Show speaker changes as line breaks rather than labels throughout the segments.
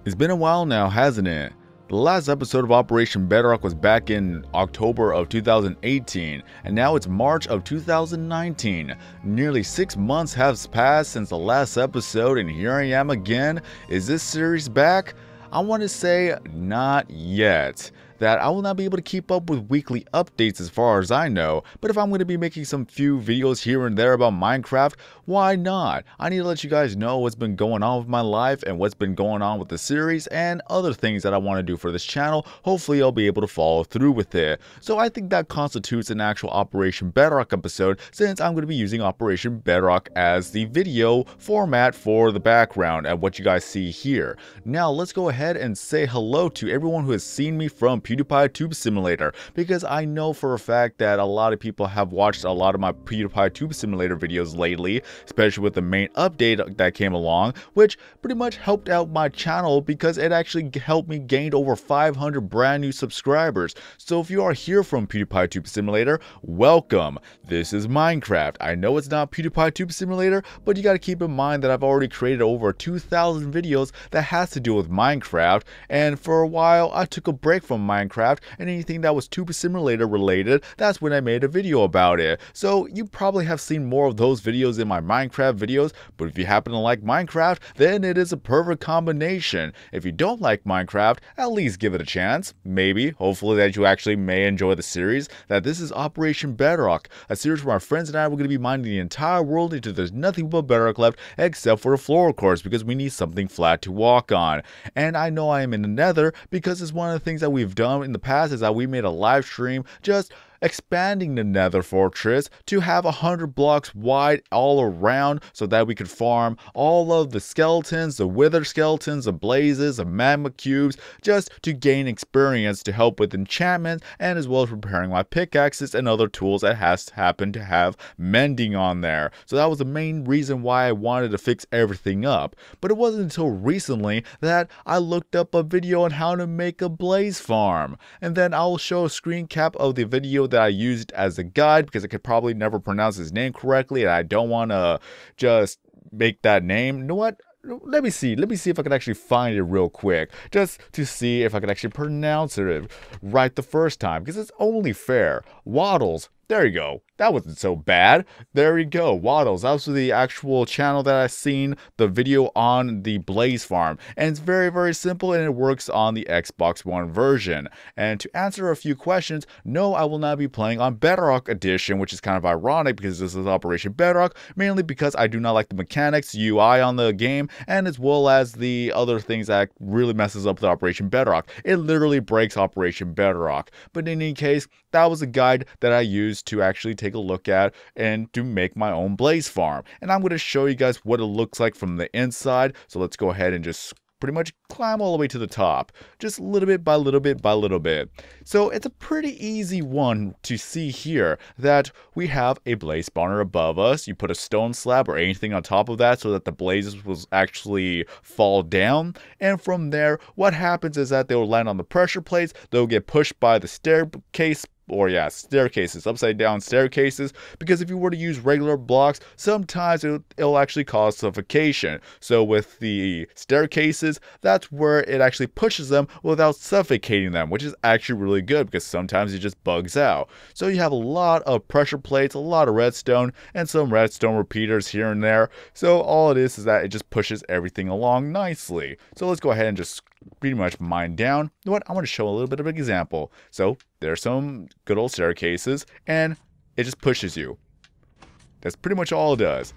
It's been a while now, hasn't it? The last episode of Operation Bedrock was back in October of 2018, and now it's March of 2019. Nearly 6 months have passed since the last episode, and here I am again. Is this series back? I want to say not yet. That I will not be able to keep up with weekly updates as far as I know, but if I'm going to be making some few videos here and there about Minecraft, why not? I need to let you guys know what's been going on with my life and what's been going on with the series and other things that I want to do for this channel. Hopefully I'll be able to follow through with it. So I think that constitutes an actual Operation Bedrock episode, since I'm going to be using Operation Bedrock as the video format for the background and what you guys see here. Now let's go ahead and say hello to everyone who has seen me from PewDiePie Tube Simulator, because I know for a fact that a lot of people have watched a lot of my PewDiePie Tube Simulator videos lately, especially with the main update that came along, which pretty much helped out my channel because it actually helped me gain over 500 brand new subscribers. So if you are here from PewDiePie Tube Simulator, welcome. This is Minecraft. I know it's not PewDiePie Tube Simulator, but you got to keep in mind that I've already created over 2,000 videos that has to do with Minecraft, and for a while I took a break from Minecraft, and anything that was Tube Simulator related, that's when I made a video about it. So you probably have seen more of those videos in my Minecraft videos, but if you happen to like Minecraft, then it is a perfect combination. If you don't like Minecraft, at least give it a chance. Maybe, hopefully that you actually may enjoy the series. That this is Operation Bedrock, a series where my friends and I were going to be mining the entire world until there's nothing but bedrock left except for the floor, of course, because we need something flat to walk on. And I know I am in the nether because it's one of the things that we've done in the past is that we made a live stream just expanding the nether fortress to have 100 blocks wide all around so that we could farm all of the skeletons, the wither skeletons, the blazes, the magma cubes, just to gain experience to help with enchantment and as well as preparing my pickaxes and other tools that happen to have mending on there. So that was the main reason why I wanted to fix everything up. But it wasn't until recently that I looked up a video on how to make a blaze farm, and then I'll show a screen cap of the video that I used as a guide because I could probably never pronounce his name correctly and I don't want to just make that name. You know what? Let me see if I can actually find it real quick, just to see if I can actually pronounce it right the first time, because it's only fair. Waddles. There you go. That wasn't so bad. There you go. Waddles. That was the actual channel that I seen the video on the Blaze Farm. And it's very, very simple, and it works on the Xbox One version. And to answer a few questions, no, I will not be playing on Bedrock Edition, which is kind of ironic because this is Operation Bedrock, mainly because I do not like the mechanics, UI on the game, and as well as the other things that really messes up with Operation Bedrock. It literally breaks Operation Bedrock. But in any case, that was a guide that I used to actually take a look at and to make my own blaze farm. And I'm going to show you guys what it looks like from the inside. So let's go ahead and just pretty much climb all the way to the top, just little bit by little bit by little bit. So it's a pretty easy one to see here that we have a blaze spawner above us. You put a stone slab or anything on top of that so that the blazes will actually fall down. And from there, what happens is that they will land on the pressure plates. They'll get pushed by the staircase, or yeah, staircases, upside down staircases, because if you were to use regular blocks, sometimes it'll actually cause suffocation. So with the staircases, that's where it actually pushes them without suffocating them, which is actually really good because sometimes it just bugs out. So you have a lot of pressure plates, a lot of redstone, and some redstone repeaters here and there. So all it is that it just pushes everything along nicely. So let's go ahead and just pretty much mine down. You know what? I want to show a little bit of an example. So there's some good old staircases, and it just pushes you. That's pretty much all it does.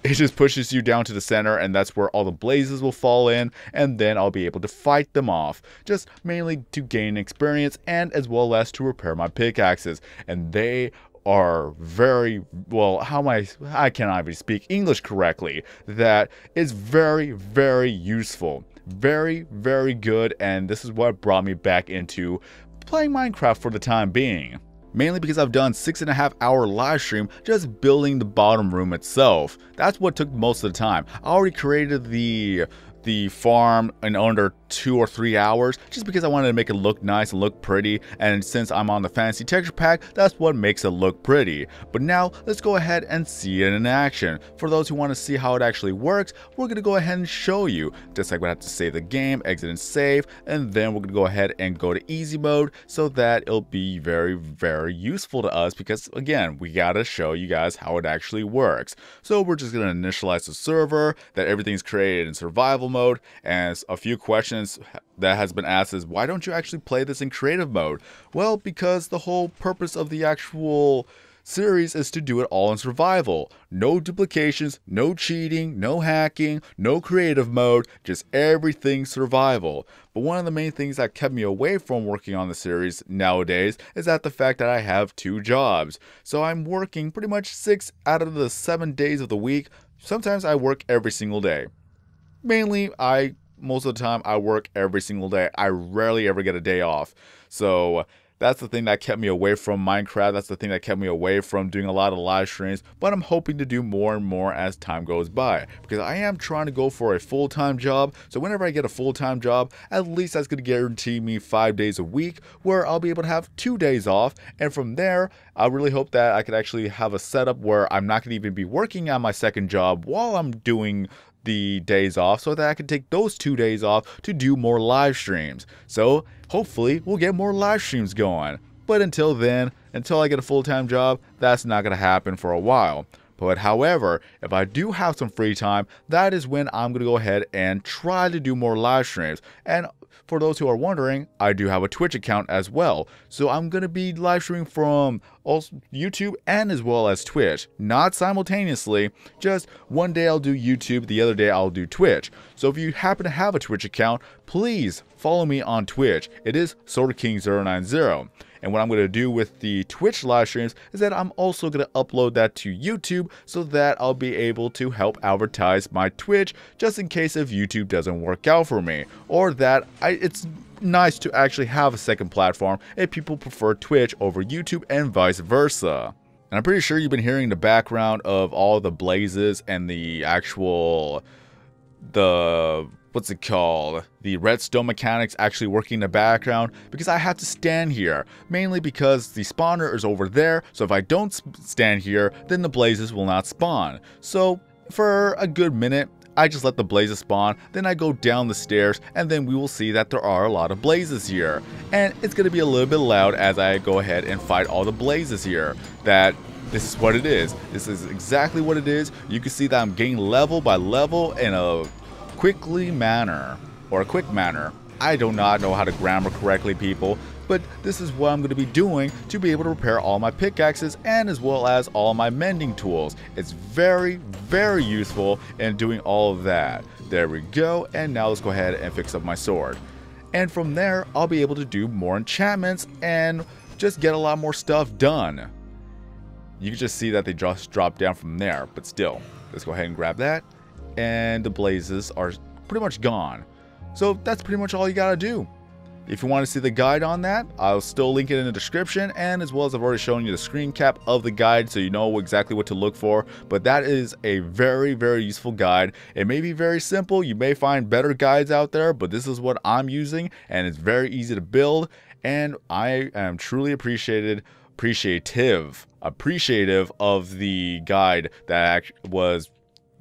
It just pushes you down to the center, and that's where all the blazes will fall in, and then I'll be able to fight them off, just mainly to gain experience and as well as to repair my pickaxes. And they are very, well, I cannot even speak English correctly. That is very, very useful. Very, very good, and this is what brought me back into playing Minecraft for the time being. Mainly because I've done 6.5 hour live stream just building the bottom room itself. That's what took most of the time. I already created the the farm in under 2 or 3 hours just because I wanted to make it look nice and look pretty, and since I'm on the fancy texture pack, that's what makes it look pretty. But now let's go ahead and see it in action. For those who want to see how it actually works, we're going to go ahead and show you. Just like we have to save the game, exit and save, and then we're going to go ahead and go to easy mode so that it'll be very useful to us, because again, we got to show you guys how it actually works. So we're just going to initialize the server, that everything's created in survival mode, and a few questions that has been asked is, why don't you actually play this in creative mode? Well, because the whole purpose of the actual series is to do it all in survival. No duplications, no cheating, no hacking, no creative mode, just everything survival. But one of the main things that kept me away from working on the series nowadays is that the fact that I have 2 jobs. So I'm working pretty much 6 out of the 7 days of the week. Sometimes I work every single day. Mainly, most of the time I work every single day. I rarely ever get a day off. So that's the thing that kept me away from Minecraft. That's the thing that kept me away from doing a lot of live streams. But I'm hoping to do more and more as time goes by, because I am trying to go for a full-time job. So whenever I get a full-time job, at least that's going to guarantee me 5 days a week where I'll be able to have 2 days off. And from there, I really hope that I could actually have a setup where I'm not going to even be working on my second job while I'm doing the days off, so that I can take those 2 days off to do more live streams. So hopefully we'll get more live streams going. But until then, until I get a full-time job, that's not going to happen for a while. But however, if I do have some free time, that is when I'm going to go ahead and try to do more live streams. And for those who are wondering, I do have a Twitch account as well. So I'm going to be live streaming from also YouTube and as well as Twitch. Not simultaneously, just one day I'll do YouTube, the other day I'll do Twitch. So if you happen to have a Twitch account, please follow me on Twitch. It is SortaKing090. And what I'm going to do with the Twitch live streams is that I'm also going to upload that to YouTube so that I'll be able to help advertise my Twitch just in case if YouTube doesn't work out for me. Or that it's nice to actually have a second platform if people prefer Twitch over YouTube and vice versa. And I'm pretty sure you've been hearing the background of all the blazes and the actual, what's it called? The redstone mechanics actually working in the background, because I have to stand here, mainly because the spawner is over there. So if I don't stand here, then the blazes will not spawn. So for a good minute, I just let the blazes spawn, then I go down the stairs, and then we will see that there are a lot of blazes here. And it's going to be a little bit loud as I go ahead and fight all the blazes here. This is what it is. This is exactly what it is. You can see that I'm getting level by level in a quick manner. I do not know how to grammar correctly, people, but this is what I'm going to be doing to be able to repair all my pickaxes and as well as all my mending tools. It's very useful in doing all of that. There we go, and now let's go ahead and fix up my sword. And from there, I'll be able to do more enchantments and just get a lot more stuff done. You can just see that they just drop down from there, but still, let's go ahead and grab that. And the blazes are pretty much gone. So that's pretty much all you gotta do. If you want to see the guide on that, I'll still link it in the description, and as well as I've already shown you the screen cap of the guide so you know exactly what to look for. But that is a very useful guide. It may be very simple, you may find better guides out there, but this is what I'm using, and it's very easy to build, and I am truly appreciative of the guide that was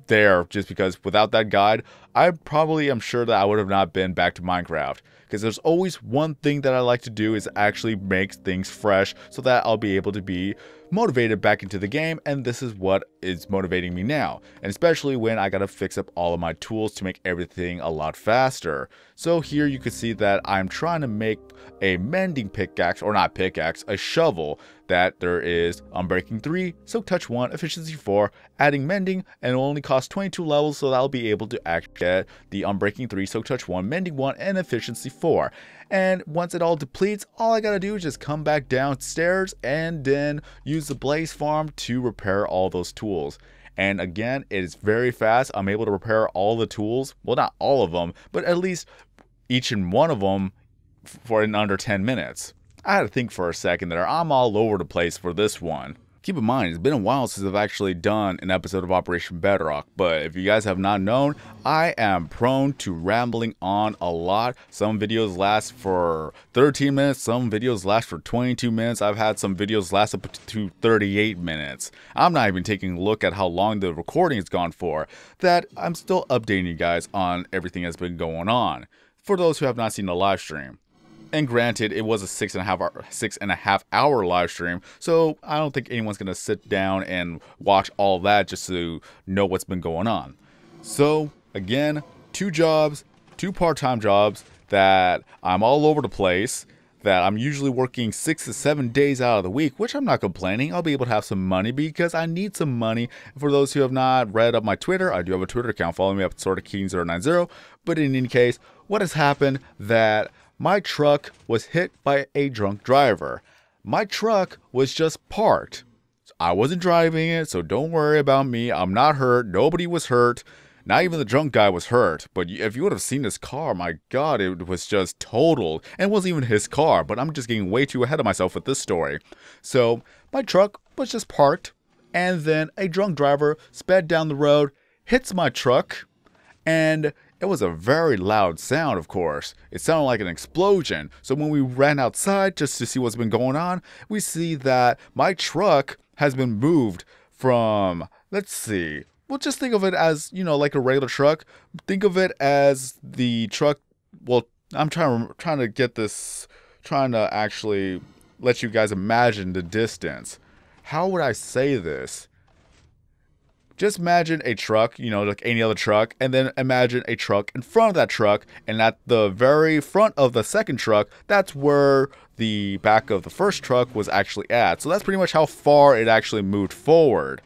there, just because without that guide, I probably am sure that I would have not been back to Minecraft. Because there's always one thing that I like to do is actually make things fresh so that I'll be able to be motivated back into the game, and this is what is motivating me now. And especially when I gotta fix up all of my tools to make everything a lot faster. So here you can see that I'm trying to make a mending pickaxe, or not pickaxe, a shovel, that there is Unbreaking 3, Silk Touch 1, Efficiency 4, adding mending, and it will only cost 22 levels, so that I'll be able to actually get the Unbreaking 3, Silk Touch 1, Mending 1, and Efficiency 4. And once it all depletes, all I gotta do is just come back downstairs and then use the blaze farm to repair all those tools. And again, it is very fast. I'm able to repair all the tools, well, not all of them, but at least each and one of them in under 10 minutes. I had to think for a second there. I'm all over the place for this one. Keep in mind, it's been a while since I've actually done an episode of Operation Bedrock, but if you guys have not known, I am prone to rambling on a lot. Some videos last for 13 minutes, some videos last for 22 minutes. I've had some videos last up to 38 minutes. I'm not even taking a look at how long the recording has gone for, that I'm still updating you guys on everything that's been going on, for those who have not seen the live stream. And granted, it was a 6.5 hour live stream, so I don't think anyone's gonna sit down and watch all that just to know what's been going on. So again, 2 jobs, 2 part-time jobs that I'm all over the place, that I'm usually working 6 to 7 days out of the week, which I'm not complaining. I'll be able to have some money because I need some money. For those who have not read up my Twitter, I do have a Twitter account. Follow me up at sortaking090. But in any case, what has happened that my truck was hit by a drunk driver. My truck was just parked. I wasn't driving it, so don't worry about me. I'm not hurt. Nobody was hurt. Not even the drunk guy was hurt. But if you would have seen this car, my God, it was just totaled. And it wasn't even his car, but I'm just getting way too ahead of myself with this story. So my truck was just parked, and then a drunk driver sped down the road, hits my truck, and it was a very loud sound, of course. It sounded like an explosion. So when we ran outside just to see what's been going on, we see that my truck has been moved from, let's see, well, just think of it as, you know, like a regular truck. Think of it as the truck, well, I'm trying to get this, trying to actually let you guys imagine the distance. How would I say this? Just imagine a truck, you know, like any other truck, and then imagine a truck in front of that truck, and at the very front of the second truck, that's where the back of the first truck was actually at. So that's pretty much how far it actually moved forward.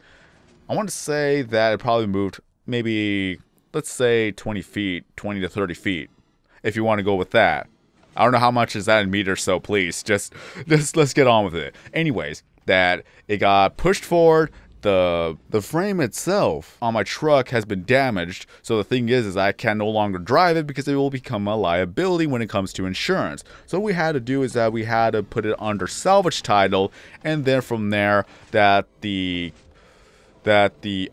I want to say that it probably moved maybe, let's say 20 feet, 20 to 30 feet, if you want to go with that. I don't know how much is that in meters, so please, just let's get on with it. Anyways, that it got pushed forward. The frame itself on my truck has been damaged, so the thing is I can no longer drive it because it will become a liability when it comes to insurance. So what we had to do is that we had to put it under salvage title, and then from there that the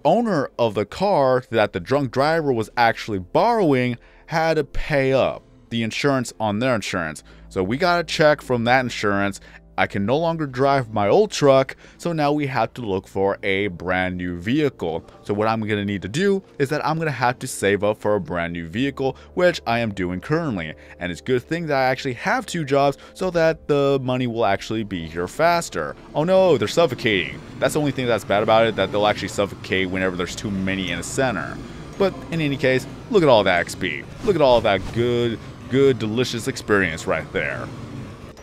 owner of the car that the drunk driver was actually borrowing had to pay up the insurance on their insurance. So we got a check from that insurance. I can no longer drive my old truck, so now we have to look for a brand new vehicle. So what I'm going to need to do is that I'm going to have to save up for a brand new vehicle, which I am doing currently. And it's a good thing that I actually have 2 jobs so that the money will actually be here faster. Oh no, they're suffocating. That's the only thing that's bad about it, that they'll actually suffocate whenever there's too many in a center. But in any case, look at all that XP. Look at all that good, delicious experience right there.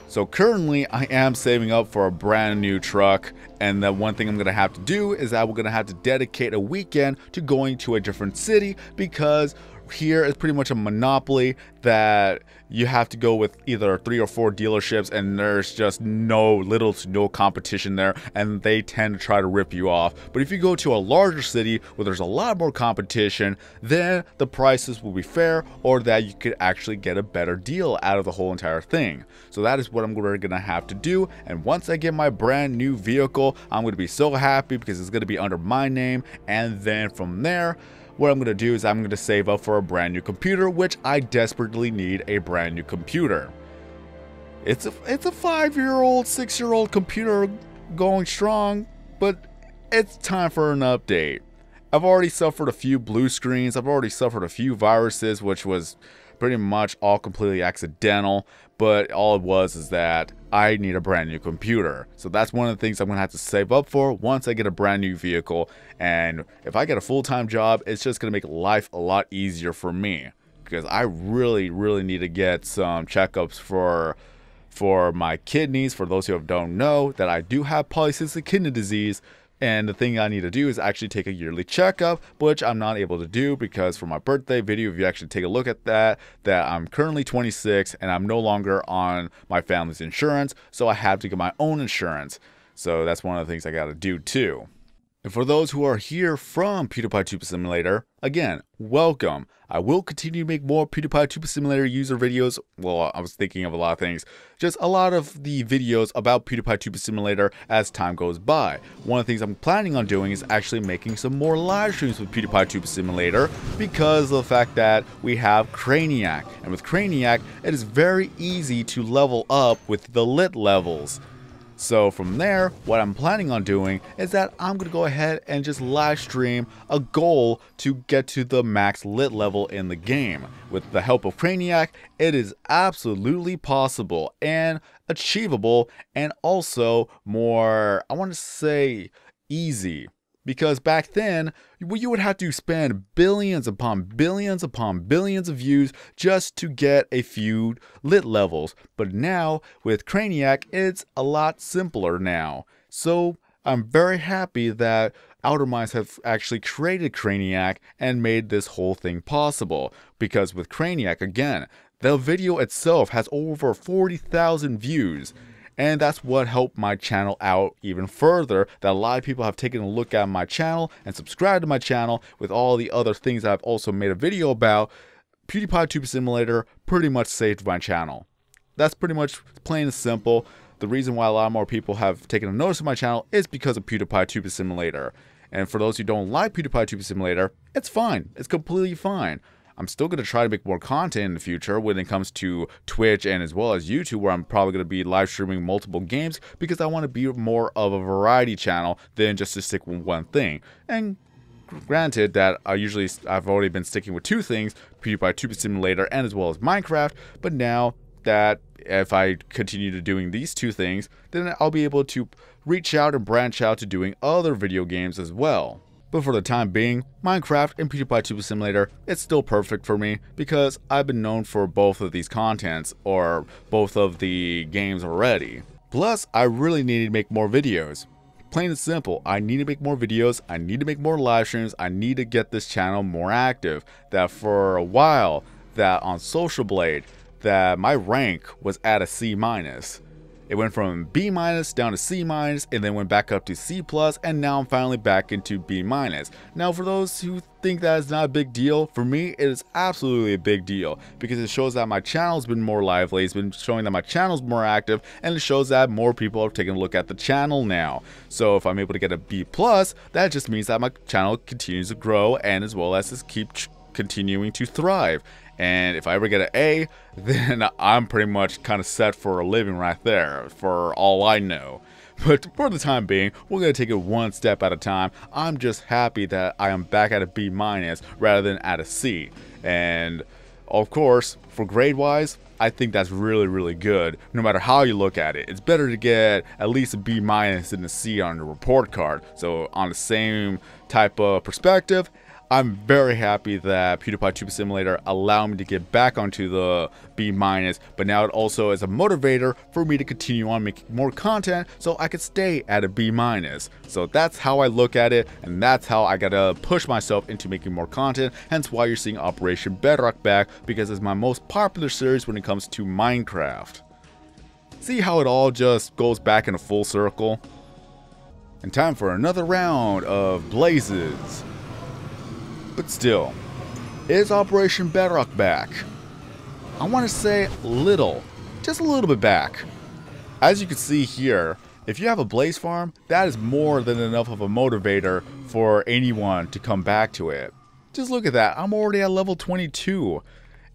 So currently I am saving up for a brand new truck, and the one thing I'm going to have to do is that we're going to have to dedicate a weekend to going to a different city, because here is pretty much a monopoly that you have to go with either 3 or 4 dealerships, and there's just little to no competition there, and they tend to try to rip you off. But if you go to a larger city where there's a lot more competition, then the prices will be fair, or that you could actually get a better deal out of the whole entire thing. So that is what I'm going to have to do, and once I get my brand new vehicle, I'm going to be so happy because it's going to be under my name. And then from there, what I'm going to do is I'm going to save up for a brand new computer, which I desperately need a brand new computer. It's a 5-year-old, 6-year-old computer going strong, but it's time for an update. I've already suffered a few blue screens. I've already suffered a few viruses, which was pretty much all completely accidental, but all it was is that I need a brand new computer. So that's one of the things I'm gonna have to save up for once I get a brand new vehicle. And if I get a full-time job, it's just gonna make life a lot easier for me, because I really need to get some checkups for my kidneys. For those who don't know, that I do have polycystic kidney disease. And the thing I need to do is actually take a yearly checkup, which I'm not able to do because for my birthday video, if you actually take a look at that I'm currently 26 and I'm no longer on my family's insurance, so I have to get my own insurance. So that's one of the things I got to do too. And for those who are here from PewDiePie Tuber Simulator, again, welcome. I will continue to make more PewDiePie Tuber Simulator user videos. Well, I was thinking of a lot of things. Just a lot of the videos about PewDiePie Tuber Simulator as time goes by. One of the things I'm planning on doing is actually making some more live streams with PewDiePie Tuber Simulator because of the fact that we have Craniac. And with Craniac, it is very easy to level up with the lit levels. So from there, what I'm planning on doing is that I'm going to go ahead and just live stream a goal to get to the max lit level in the game. With the help of Craniac, it is absolutely possible and achievable, and also more, I want to say, easy. Because back then, you would have to spend billions upon billions upon billions of views just to get a few lit levels. But now, with Craniac, it's a lot simpler now. So, I'm very happy that Outer Minds have actually created Craniac and made this whole thing possible. Because with Craniac, again, the video itself has over 40,000 views. And that's what helped my channel out even further, that a lot of people have taken a look at my channel and subscribed to my channel with all the other things that I've also made a video about. PewDiePie Tuber Simulator pretty much saved my channel. That's pretty much plain and simple. The reason why a lot more people have taken a notice of my channel is because of PewDiePie Tuber Simulator. And for those who don't like PewDiePie Tuber Simulator, it's fine. It's completely fine. I'm still going to try to make more content in the future when it comes to Twitch and as well as YouTube, where I'm probably going to be live streaming multiple games because I want to be more of a variety channel than just to stick with one thing. And granted that I've already been sticking with two things, PewDiePie Tuber Simulator and as well as Minecraft, but now that if I continue to doing these two things, then I'll be able to reach out and branch out to doing other video games as well. But for the time being, Minecraft and PewDiePie Tuber Simulator, it's still perfect for me because I've been known for both of these contents or both of the games already. Plus, I really need to make more videos. Plain and simple, I need to make more videos, I need to make more live streams, I need to get this channel more active. That for a while, that on Social Blade, that my rank was at a C-. It went from B- down to C-, and then went back up to C+, and now I'm finally back into B-. Now, for those who think that is not a big deal, for me, it is absolutely a big deal, because it shows that my channel's been more lively, it's been showing that my channel's more active, and it shows that more people are taking a look at the channel now. So if I'm able to get a B+, that just means that my channel continues to grow, and as well as just keep continuing to thrive. And if I ever get an A, then I'm pretty much kind of set for a living right there, for all I know. But for the time being, we're going to take it one step at a time. I'm just happy that I am back at a B- rather than at a C. And of course, for grade-wise, I think that's really, really good, no matter how you look at it. It's better to get at least a B- than a C on the report card. So on the same type of perspective, I'm very happy that PewDiePie Tuber Simulator allowed me to get back onto the B-, but now it also is a motivator for me to continue on making more content so I could stay at a B-. So that's how I look at it, and that's how I gotta push myself into making more content, hence why you're seeing Operation Bedrock back, because it's my most popular series when it comes to Minecraft. See how it all just goes back in a full circle? And time for another round of Blazes. But still, is Operation Bedrock back? I want to say little, just a little bit back. As you can see here, if you have a blaze farm, that is more than enough of a motivator for anyone to come back to it. Just look at that, I'm already at level 22.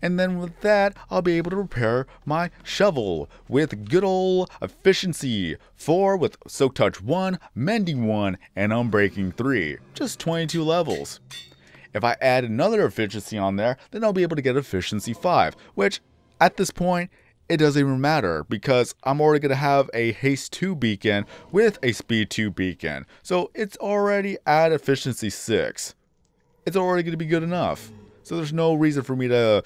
And then with that, I'll be able to repair my shovel with good old efficiency 4 with Soak Touch 1, Mending 1, and Unbreaking 3. Just 22 levels. If I add another efficiency on there, then I'll be able to get efficiency 5, which at this point, it doesn't even matter because I'm already going to have a haste 2 beacon with a speed 2 beacon. So it's already at efficiency 6. It's already going to be good enough. So there's no reason for me to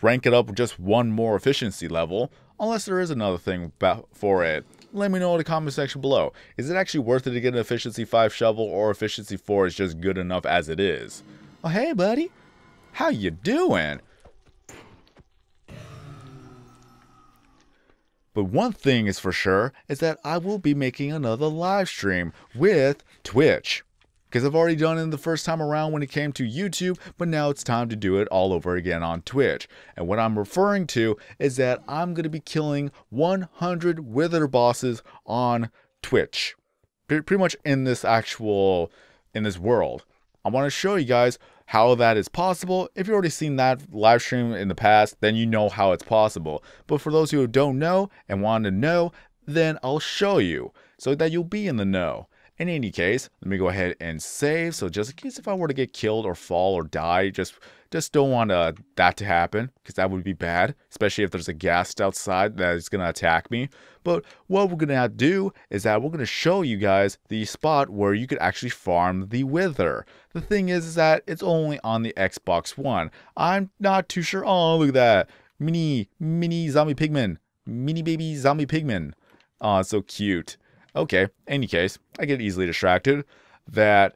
rank it up with just one more efficiency level, unless there is another thing for it. Let me know in the comment section below. Is it actually worth it to get an efficiency 5 shovel, or efficiency 4 is just good enough as it is? Oh, hey, buddy. How you doing? But one thing is for sure is that I will be making another live stream with Twitch. because I've already done it the first time around when it came to YouTube, but now it's time to do it all over again on Twitch. And what I'm referring to is that I'm going to be killing 100 wither bosses on Twitch. Pretty much in this world. I want to show you guys how that is possible. If you've already seen that live stream in the past, then you know how it's possible. But for those who don't know and want to know, then I'll show you so that you'll be in the know. In any case, let me go ahead and save. So just in case if I were to get killed or fall or die, just don't want that to happen, because that would be bad, especially if there's a ghast outside that is going to attack me. But what we're going to do is that we're going to show you guys the spot where you could actually farm the wither. The thing is that it's only on the Xbox One. I'm not too sure. Oh, look at that. Mini zombie pigman. Mini baby zombie pigman. Oh, it's so cute. Okay, any case, I get easily distracted. That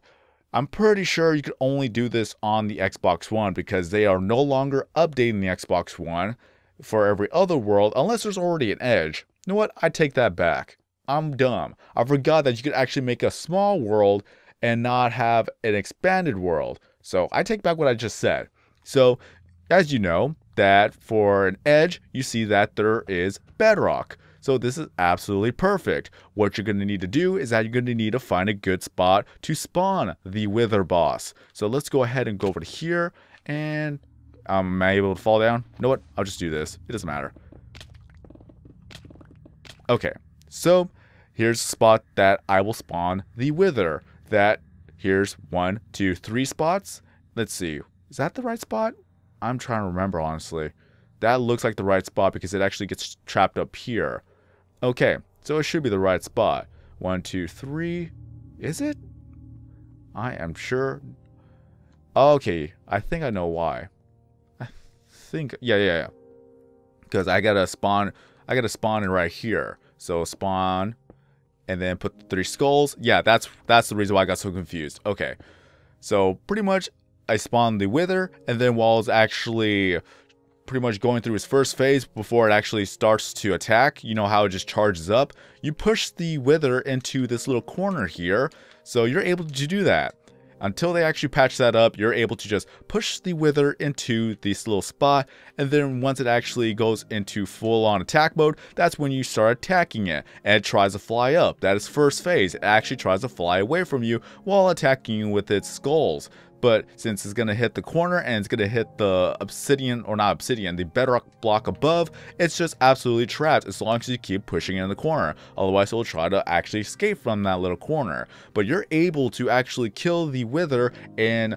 I'm pretty sure you could only do this on the Xbox One, because they are no longer updating the Xbox One for every other world unless there's already an edge. You know what? I take that back. I'm dumb. I forgot that you could actually make a small world and not have an expanded world. So I take back what I just said. So as you know, that for an edge, you see that there is Bedrock. So this is absolutely perfect. What you're going to need to do is that you're going to need to find a good spot to spawn the wither boss. So let's go ahead and go over to here, and am I able to fall down? You know what? I'll just do this. It doesn't matter. Okay, so here's the spot that I will spawn the wither. Here's 1, 2, 3 spots. Let's see. Is that the right spot? I'm trying to remember, honestly. That looks like the right spot because it actually gets trapped up here. Okay, so it should be the right spot. 1, 2, 3. Is it? I am sure. Okay, I think I know why. Yeah. Because I gotta spawn in right here. So spawn, and then put the 3 skulls. Yeah, that's the reason why I got so confused. Okay, so pretty much I spawned the wither, and then while it's actually pretty much going through its first phase before it actually starts to attack, you know how it just charges up, you push the wither into this little corner here. So you're able to do that. Until they actually patch that up, you're able to just push the wither into this little spot, and then once it actually goes into full-on attack mode, that's when you start attacking it, and it tries to fly up. That is first phase. It actually tries to fly away from you while attacking you with its skulls. But since it's going to hit the corner and it's going to hit the the bedrock block above, it's just absolutely trapped as long as you keep pushing it in the corner. Otherwise, it'll try to actually escape from that little corner. But you're able to actually kill the wither in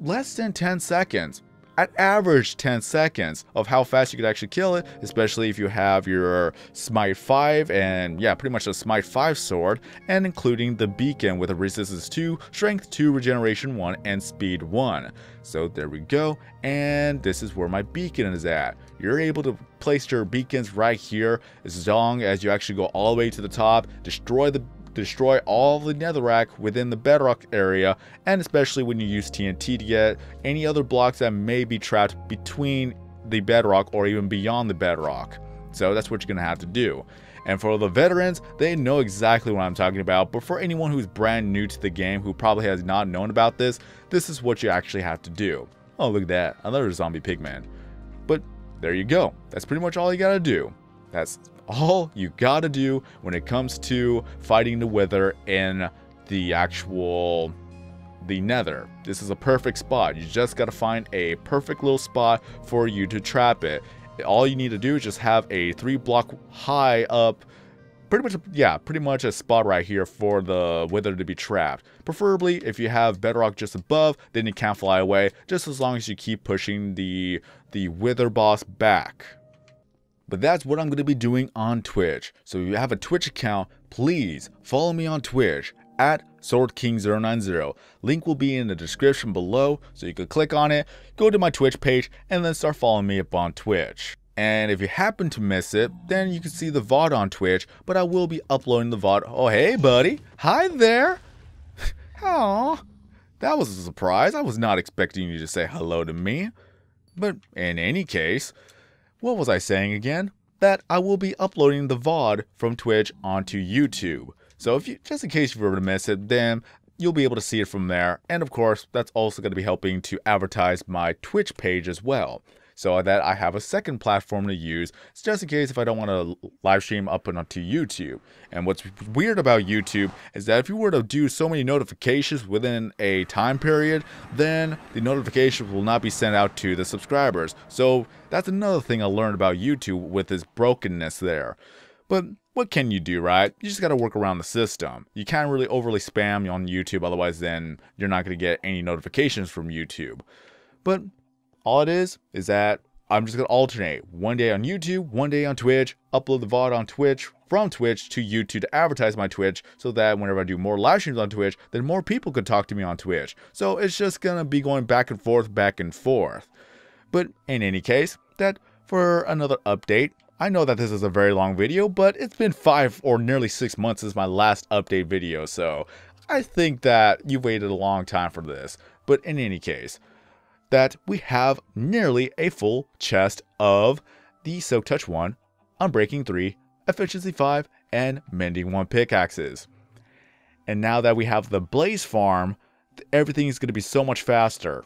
less than 10 seconds. At average 10 seconds of how fast you could actually kill it, especially if you have your Smite 5 and yeah, pretty much a Smite 5 sword, and including the beacon with a resistance 2, strength 2, regeneration 1, and speed 1. So there we go, and this is where my beacon is at. You're able to place your beacons right here as long as you actually go all the way to the top, destroy all the netherrack within the bedrock area, and especially when you use TNT to get any other blocks that may be trapped between the bedrock or even beyond the bedrock. So that's what you're gonna have to do. And for the veterans, they know exactly what I'm talking about, but for anyone who's brand new to the game who probably has not known about this, this is what you actually have to do. Oh, look at that, another zombie pigman. But there you go, that's pretty much all you gotta do. That's all you gotta do when it comes to fighting the wither in the nether. This is a perfect spot. You just gotta find a perfect little spot for you to trap it. All you need to do is just have a 3-block high up, pretty much a spot right here for the wither to be trapped. Preferably if you have bedrock just above, then you can't fly away, just as long as you keep pushing the wither boss back. But that's what I'm going to be doing on Twitch. So if you have a Twitch account, please follow me on Twitch at SwordKing090. Link will be in the description below, so you can click on it, go to my Twitch page, and then start following me up on Twitch. And if you happen to miss it, then you can see the VOD on Twitch, but I will be uploading the VOD. Oh, hey, buddy. Hi there. Aw, that was a surprise. I was not expecting you to say hello to me. But in any case, what was I saying again? That I will be uploading the VOD from Twitch onto YouTube. So if you, just in case you were to miss it, then you'll be able to see it from there. And of course, that's also going to be helping to advertise my Twitch page as well, so that I have a second platform to use, just in case if I don't want to live stream up and onto YouTube. And what's weird about YouTube is that if you were to do so many notifications within a time period, then the notifications will not be sent out to the subscribers. So that's another thing I learned about YouTube with this brokenness there. But what can you do, right? You just got to work around the system. You can't really overly spam on YouTube, otherwise then you're not going to get any notifications from YouTube. But all it is that I'm just going to alternate. One day on YouTube, one day on Twitch, upload the VOD on Twitch, from Twitch to YouTube to advertise my Twitch, so that whenever I do more live streams on Twitch, then more people could talk to me on Twitch. So it's just going to be going back and forth, back and forth. But in any case, that for another update. I know that this is a very long video, but it's been 5 or nearly 6 months since my last update video, so I think that you waited a long time for this. But in any case, that we have nearly a full chest of the Silk Touch 1, Unbreaking 3, Efficiency 5, and Mending 1 pickaxes. And now that we have the Blaze Farm, everything is going to be so much faster.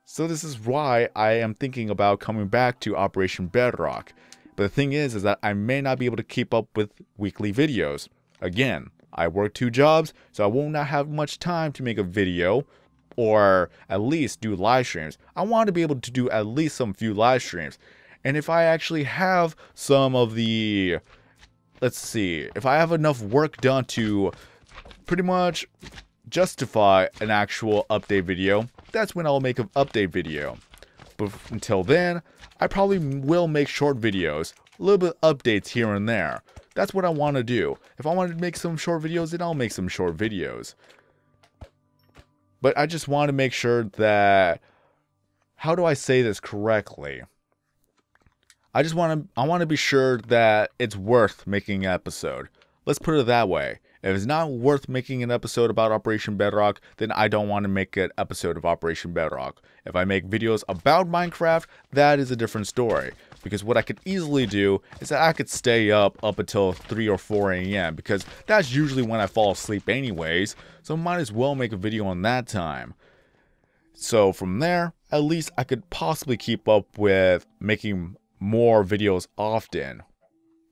So this is why I am thinking about coming back to Operation Bedrock. But the thing is that I may not be able to keep up with weekly videos. Again, I work 2 jobs, so I will not have much time to make a video, or at least do live streams. I want to be able to do at least some few live streams. And if I actually have some of the, let's see, if I have enough work done to pretty much justify an actual update video, that's when I'll make an update video. But until then, I probably will make short videos, a little bit of updates here and there. That's what I want to do. If I want to make some short videos, then I'll make some short videos. But I just want to make sure that, how do I say this correctly? I want to be sure that it's worth making an episode. Let's put it that way. If it's not worth making an episode about Operation Bedrock, then I don't want to make an episode of Operation Bedrock. If I make videos about Minecraft, that is a different story. Because what I could easily do is that I could stay up until 3 or 4 a.m. because that's usually when I fall asleep anyways. So I might as well make a video on that time. So from there, at least I could possibly keep up with making more videos often.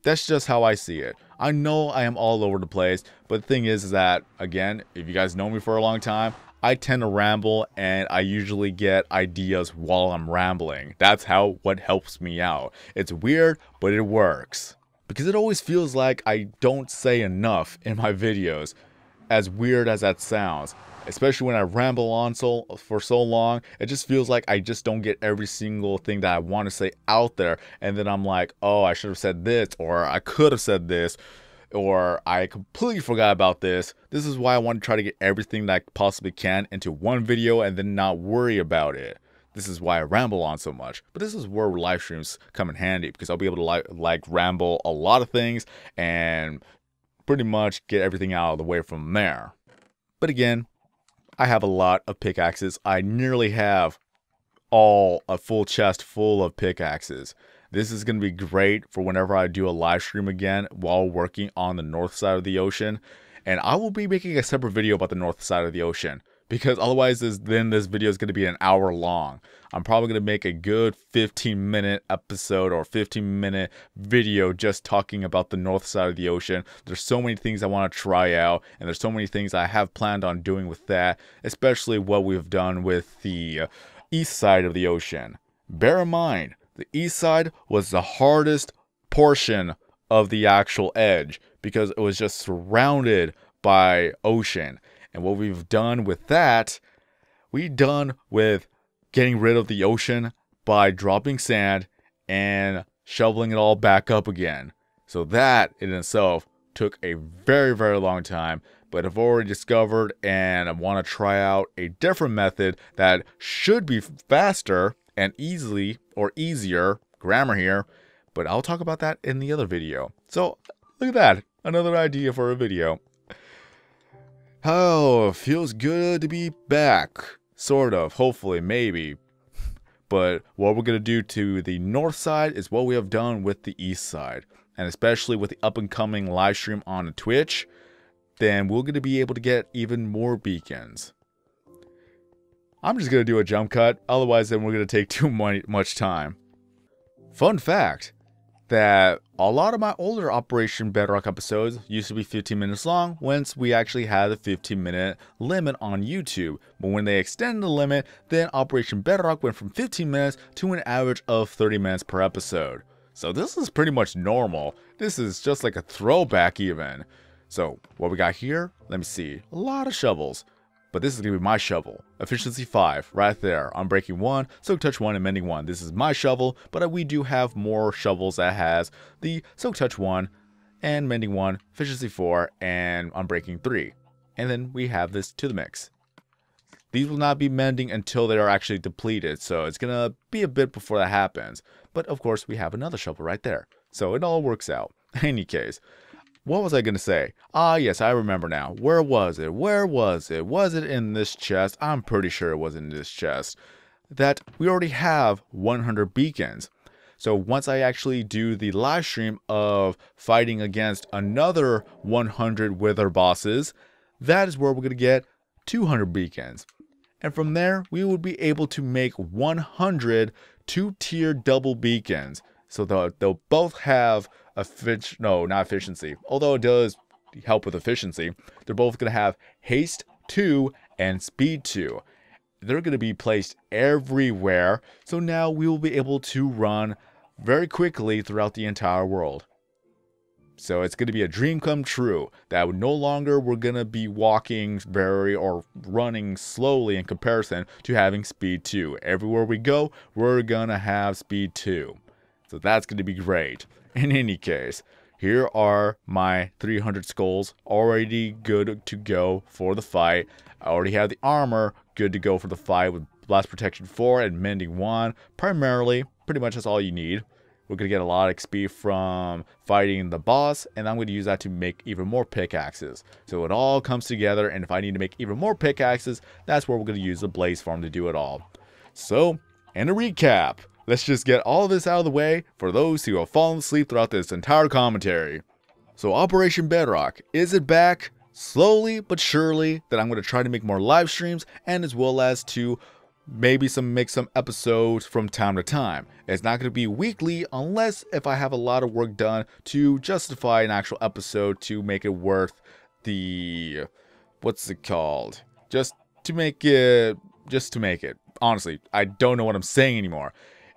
That's just how I see it. I know I am all over the place, but the thing is that, again, if you guys know me for a long time, I tend to ramble and I usually get ideas while I'm rambling. That's what helps me out. It's weird, but it works. Because it always feels like I don't say enough in my videos, as weird as that sounds. Especially when I ramble on for so long, it just feels like I just don't get every single thing that I want to say out there. And then I'm like, oh, I should have said this, or I could have said this, or I completely forgot about this. This is why I want to try to get everything that I possibly can into one video and then not worry about it. This is why I ramble on so much. But this is where live streams come in handy, because I'll be able to like ramble a lot of things and pretty much get everything out of the way from there. But again, I have a lot of pickaxes. I nearly have a full chest full of pickaxes. This is going to be great for whenever I do a live stream again while working on the north side of the ocean. And I will be making a separate video about the north side of the ocean, because otherwise this video is going to be an hour long. I'm probably going to make a good 15-minute episode or 15-minute video just talking about the north side of the ocean. There's so many things I want to try out, and there's so many things I have planned on doing with that, especially what we've done with the east side of the ocean. Bear in mind, the east side was the hardest portion of the actual edge because it was just surrounded by ocean. And what we've done with that, we've done with getting rid of the ocean by dropping sand and shoveling it all back up again. So that in itself took a very, very long time, but I've already discovered and I want to try out a different method that should be faster and easier, grammar here, but I'll talk about that in the other video. So look at that, another idea for a video. Oh, it feels good to be back. Sort of, hopefully, maybe. But what we're going to do to the north side is what we have done with the east side. And especially with the up and coming live stream on Twitch, then we're going to be able to get even more beacons. I'm just going to do a jump cut, otherwise then we're going to take too much time. Fun fact, that a lot of my older Operation Bedrock episodes used to be 15 minutes long once we actually had a 15-minute limit on YouTube. But when they extended the limit, then Operation Bedrock went from 15 minutes to an average of 30 minutes per episode. So this is pretty much normal. This is just like a throwback even. So what we got here, let me see, a lot of shovels. But this is going to be my shovel. Efficiency 5, right there. Unbreaking 1, Soak Touch 1, and Mending 1. This is my shovel, but we do have more shovels that has the Soak Touch 1, and Mending 1, Efficiency 4, and Unbreaking 3. And then we have this to the mix. These will not be mending until they are actually depleted, so it's going to be a bit before that happens. But of course, we have another shovel right there. So it all works out. In any case. What was I going to say? Ah, yes, I remember now. Where was it? Where was it? Was it in this chest? I'm pretty sure it was in this chest. That we already have 100 beacons. So once I actually do the live stream of fighting against another 100 wither bosses, that is where we're going to get 200 beacons. And from there, we would be able to make 100 two-tier double beacons. So they'll both have not efficiency, although it does help with efficiency. They're both going to have haste 2 and speed 2. They're going to be placed everywhere, so now we will be able to run very quickly throughout the entire world. So it's going to be a dream come true that no longer we're going to be walking or running slowly in comparison to having speed 2. Everywhere we go, we're going to have speed 2. So that's going to be great. In any case, here are my 300 skulls already good to go for the fight. I already have the armor good to go for the fight with Blast Protection 4 and Mending 1. Primarily, pretty much that's all you need. We're going to get a lot of XP from fighting the boss, and I'm going to use that to make even more pickaxes. So it all comes together, and if I need to make even more pickaxes, that's where we're going to use the Blaze Farm to do it all. So, in a recap, let's just get all of this out of the way for those who have fallen asleep throughout this entire commentary. So Operation Bedrock, is it back? Slowly but surely that I'm going to try to make more live streams, and as well as to maybe make some episodes from time to time. It's not going to be weekly unless if I have a lot of work done to justify an actual episode to make it worth the, what's it called? Just to make it. Honestly, I don't know what I'm saying anymore.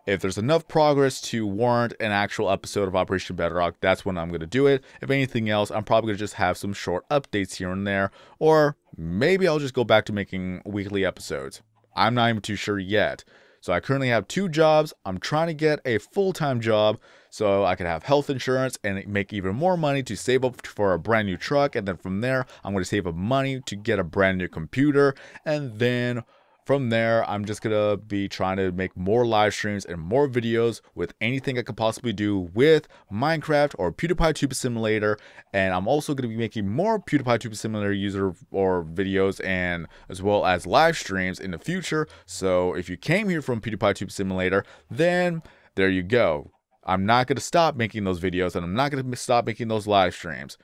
If there's enough progress to warrant an actual episode of Operation Bedrock, that's when I'm going to do it. If anything else, I'm probably going to just have some short updates here and there. Or maybe I'll just go back to making weekly episodes. I'm not even too sure yet. So I currently have 2 jobs. I'm trying to get a full-time job so I can have health insurance and make even more money to save up for a brand new truck. And then from there, I'm going to save up money to get a brand new computer. And then from there, I'm just going to be trying to make more live streams and more videos with anything I could possibly do with Minecraft or PewDiePie Tube Simulator. And I'm also going to be making more PewDiePie Tube Simulator user or videos and as well as live streams in the future. So if you came here from PewDiePie Tube Simulator, then there you go. I'm not going to stop making those videos and I'm not going to stop making those live streams.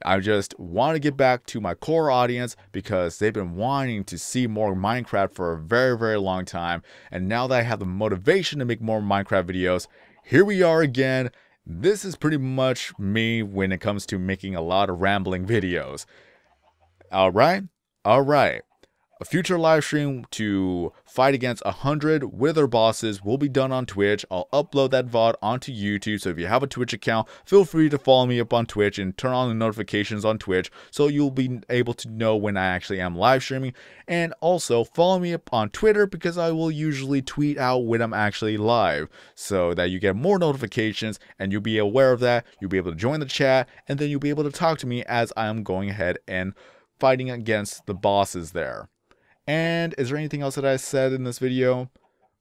I just want to get back to my core audience because they've been wanting to see more Minecraft for a very, very long time. And now that I have the motivation to make more Minecraft videos, here we are again. This is pretty much me when it comes to making a lot of rambling videos. Alright? Alright. A future live stream to fight against 100 wither bosses will be done on Twitch. I'll upload that VOD onto YouTube, so if you have a Twitch account, feel free to follow me up on Twitch and turn on the notifications on Twitch so you'll be able to know when I actually am live streaming. And also follow me up on Twitter because I will usually tweet out when I'm actually live so that you get more notifications and you'll be aware of that. You'll be able to join the chat and then you'll be able to talk to me as I am going ahead and fighting against the bosses there. And is there anything else that I said in this video?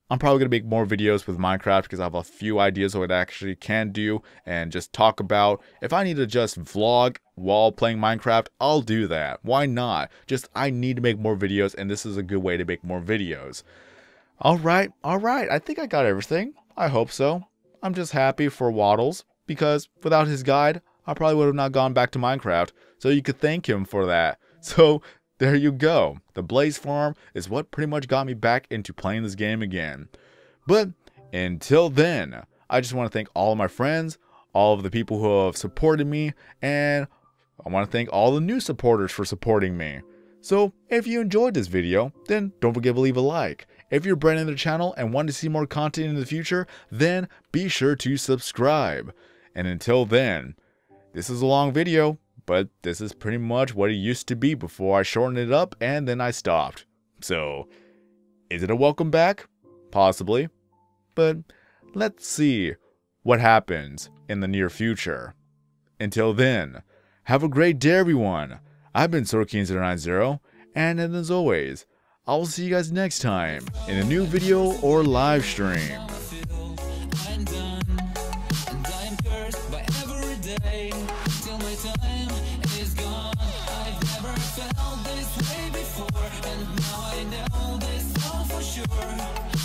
I'm probably going to make more videos with Minecraft because I have a few ideas of what I actually can do and just talk about. If I need to just vlog while playing Minecraft, I'll do that. Why not? Just I need to make more videos and this is a good way to make more videos. Alright. I think I got everything. I hope so. I'm just happy for Waddles because without his guide, I probably would have not gone back to Minecraft, so you could thank him for that. So there you go. The Blaze Farm is what pretty much got me back into playing this game again. But until then, I just want to thank all of my friends, all of the people who have supported me, and I want to thank all the new supporters for supporting me. So if you enjoyed this video, then don't forget to leave a like. If you're brand new to the channel and want to see more content in the future, then be sure to subscribe. And until then, this is a long video, but this is pretty much what it used to be before I shortened it up and then I stopped. So, is it a welcome back? Possibly. But let's see what happens in the near future. Until then, have a great day, everyone. I've been SorKing090, and as always, I will see you guys next time in a new video or live stream.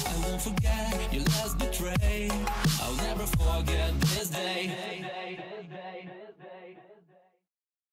I won't forget your last betray. I'll never forget.